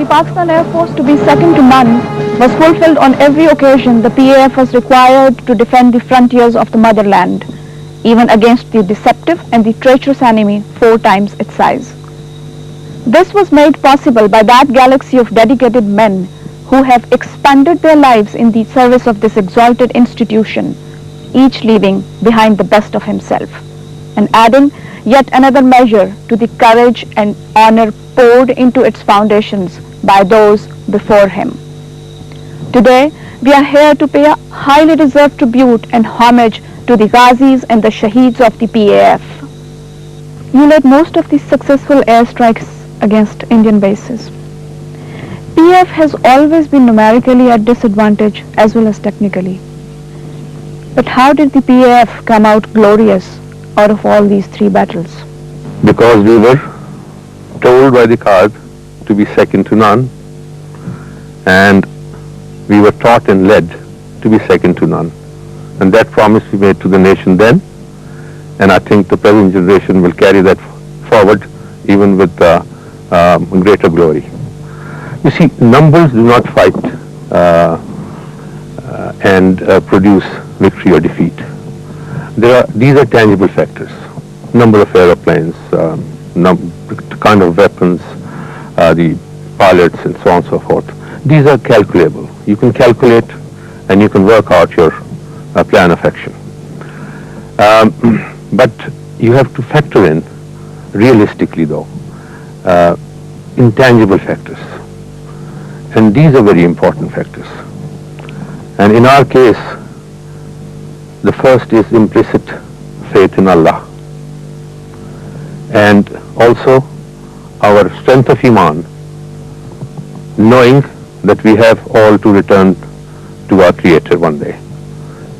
Pakistan Air Force to be second to none was fulfilled on every occasion the PAF was required to defend the frontiers of the motherland, even against the deceptive and the treacherous enemy 4 times its size. This was made possible by that galaxy of dedicated men who have expended their lives in the service of this exalted institution, each leaving behind the best of himself, and adding yet another measure to the courage and honor poured into its foundations by those before him. Today, we are here to pay a highly deserved tribute and homage to the Ghazis and the Shaheeds of the PAF. You led most of the successful airstrikes against Indian bases. PAF has always been numerically at disadvantage as well as technically. But how did the PAF come out glorious out of all these 3 battles? Because we were told by the card to be second to none, and we were taught and led to be second to none. And that promise we made to the nation then, and I think the present generation will carry that forward even with greater glory. You see, numbers do not fight and produce victory or defeat. These are tangible factors. Number of aeroplanes, the kind of weapons, the pilots, and so on and so forth. These are calculable. You can calculate and you can work out your plan of action. But you have to factor in, realistically though, intangible factors. And these are very important factors. And in our case, the first is implicit faith in Allah. And also our strength of Eman, knowing that we have all to return to our Creator one day.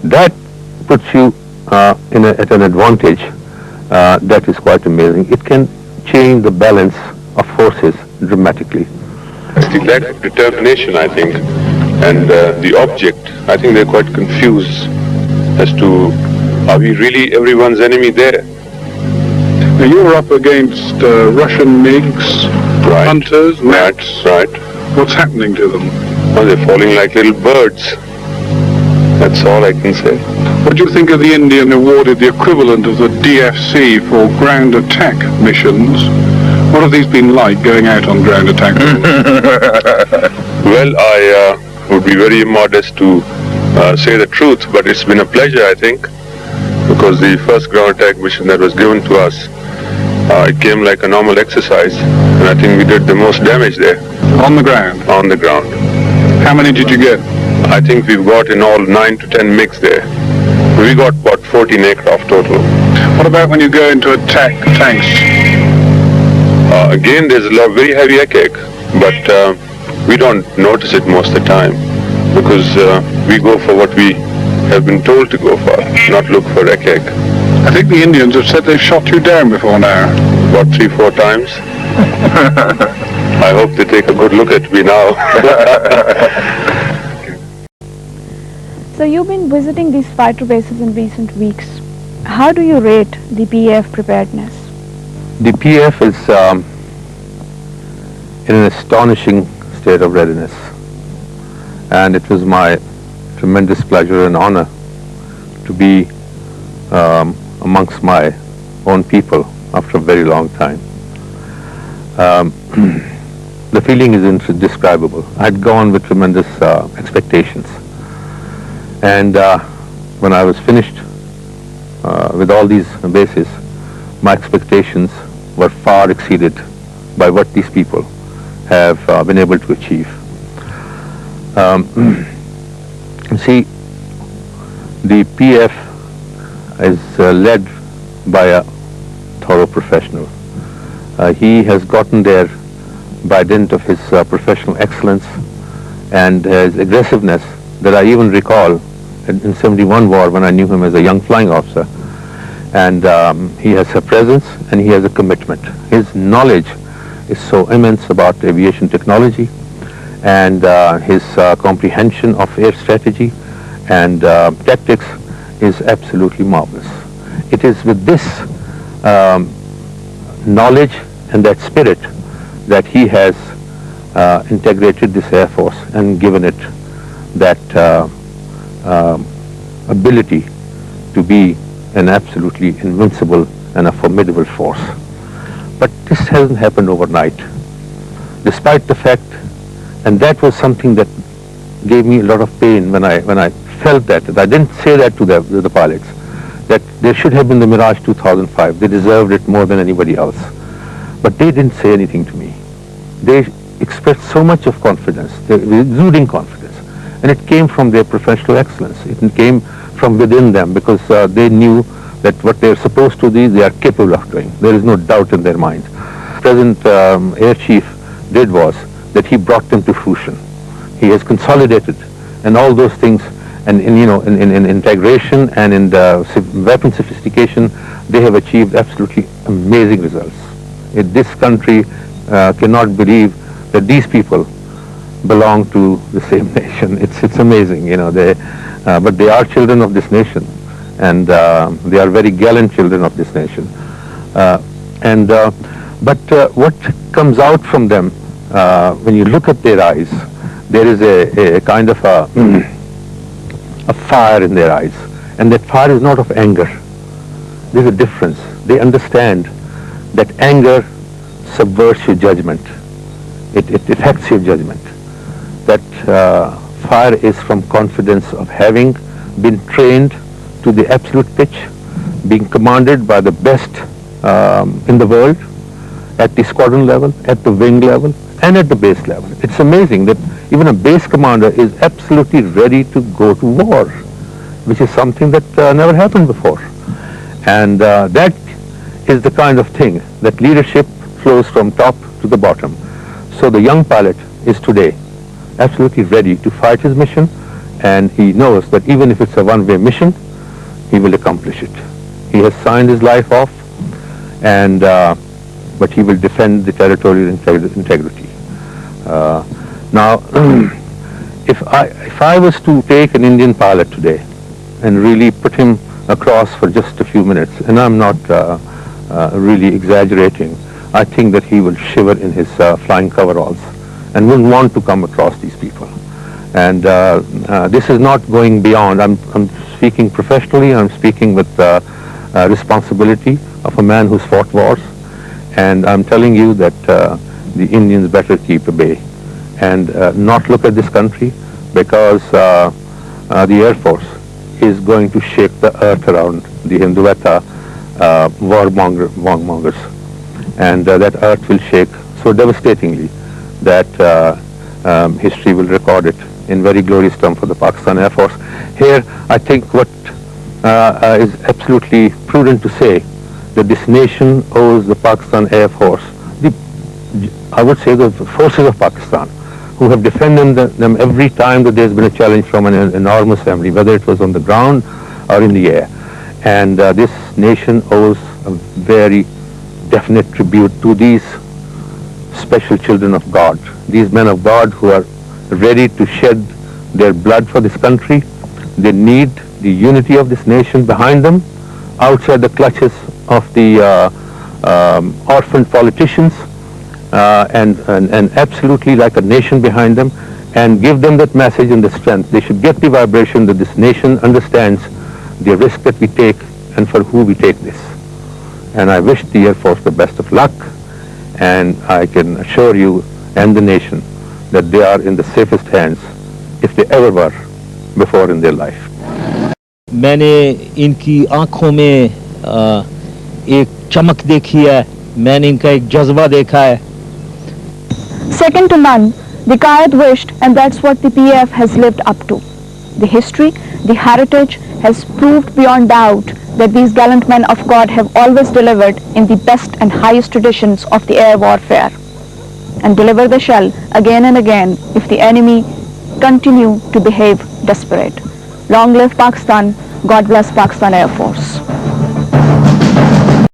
That puts you at an advantage that is quite amazing. It can change the balance of forces dramatically. That determination, I think, and the object, I think they're quite confused as to, are we really everyone's enemy there? Now you're up against Russian MiGs, Right. hunters, nets. Right. What's happening to them? Oh, they're falling like little birds. That's all I can say. What do you think of the Indian awarded the equivalent of the DFC for ground attack missions? What have these been like, going out on ground attack? Well, I would be very immodest to say the truth, but it's been a pleasure, I think, because the first ground attack mission that was given to us, it came like a normal exercise, and I think we did the most damage there. On the ground? On the ground. How many did you get? I think we've got in all 9 to 10 MiGs there. We got about 14 aircraft total. What about when you go into attack tanks? Again, there's a lot, very heavy aircraft, but we don't notice it most of the time because we go for what we have been told to go for, not look for aircraft. I think the Indians have said they've shot you down before now. About 3-4 times. I hope they take a good look at me now. So you've been visiting these fighter bases in recent weeks. How do you rate the PAF preparedness? The PAF is in an astonishing state of readiness, and it was my tremendous pleasure and honor to be amongst my own people after a very long time. The feeling is indescribable. I'd gone with tremendous expectations, and when I was finished with all these bases, my expectations were far exceeded by what these people have been able to achieve. See, the PF is led by a thorough professional. He has gotten there by dint of his professional excellence and his aggressiveness that I even recall in 71 war when I knew him as a young flying officer. And he has a presence and he has a commitment. His knowledge is so immense about aviation technology, and his comprehension of air strategy and tactics is absolutely marvelous. It is with this knowledge and that spirit that he has integrated this Air Force and given it that ability to be an absolutely invincible and a formidable force. But this hasn't happened overnight, despite the fact, and that was something that gave me a lot of pain when I felt that. I didn't say that to the pilots, that there should have been the Mirage 2005. They deserved it more than anybody else. But they didn't say anything to me. They expressed so much of confidence, exuding confidence, and it came from their professional excellence. It came from within them, because they knew that what they're supposed to do, they are capable of doing. There is no doubt in their minds. Present Air Chief did was that he brought them to fruition. He has consolidated, and all those things, and in integration and in the weapon sophistication, they have achieved absolutely amazing results. This country cannot believe that these people belong to the same nation. It's amazing, but they are children of this nation, and they are very gallant children of this nation. But what comes out from them, when you look at their eyes, there is a kind of a fire in their eyes, and that fire is not of anger. There's a difference. They understand that anger subverts your judgment. It affects your judgment. That fire is from confidence of having been trained to the absolute pitch, being commanded by the best in the world, at the squadron level, at the wing level, and at the base level. It's amazing that even a base commander is absolutely ready to go to war, which is something that never happened before. And that is the kind of thing that leadership flows from top to the bottom. So the young pilot is today absolutely ready to fight his mission, and he knows that even if it's a one-way mission, he will accomplish it. He has signed his life off, and but he will defend the territorial integrity. Now, if I was to take an Indian pilot today and really put him across for just a few minutes, and I'm not really exaggerating, I think that he will shiver in his flying coveralls and wouldn't want to come across these people. And this is not going beyond. I'm speaking professionally. I'm speaking with responsibility of a man who's fought wars, and I'm telling you that the Indians better keep a bay and not look at this country, because the Air Force is going to shake the earth around the Hindutva warmongers, and that earth will shake so devastatingly that history will record it in very glorious terms for the Pakistan Air Force. Here, I think what is absolutely prudent to say, that this nation owes the Pakistan Air Force, I would say the forces of Pakistan, who have defended them every time that there's been a challenge from an enormous family, whether it was on the ground or in the air. And this nation owes a very definite tribute to these special children of God, these men of God who are ready to shed their blood for this country. They need the unity of this nation behind them, outside the clutches of the orphaned politicians, and absolutely like a nation behind them, and give them that message and the strength. They should get the vibration that this nation understands the risk that we take and for who we take this. And I wish the Air Force the best of luck, and I can assure you and the nation that they are in the safest hands, if they ever were before in their life. मैंने इनकी आँखों में एक चमक देखी है, मैंने इनका एक जज्बा देखा है. Second to none, the Quaid wished, and that's what the PAF has lived up to. The history, the heritage has proved beyond doubt that these gallant men of God have always delivered in the best and highest traditions of the air warfare, and deliver the shell again and again if the enemy continue to behave desperate. Long live Pakistan. God bless Pakistan Air Force.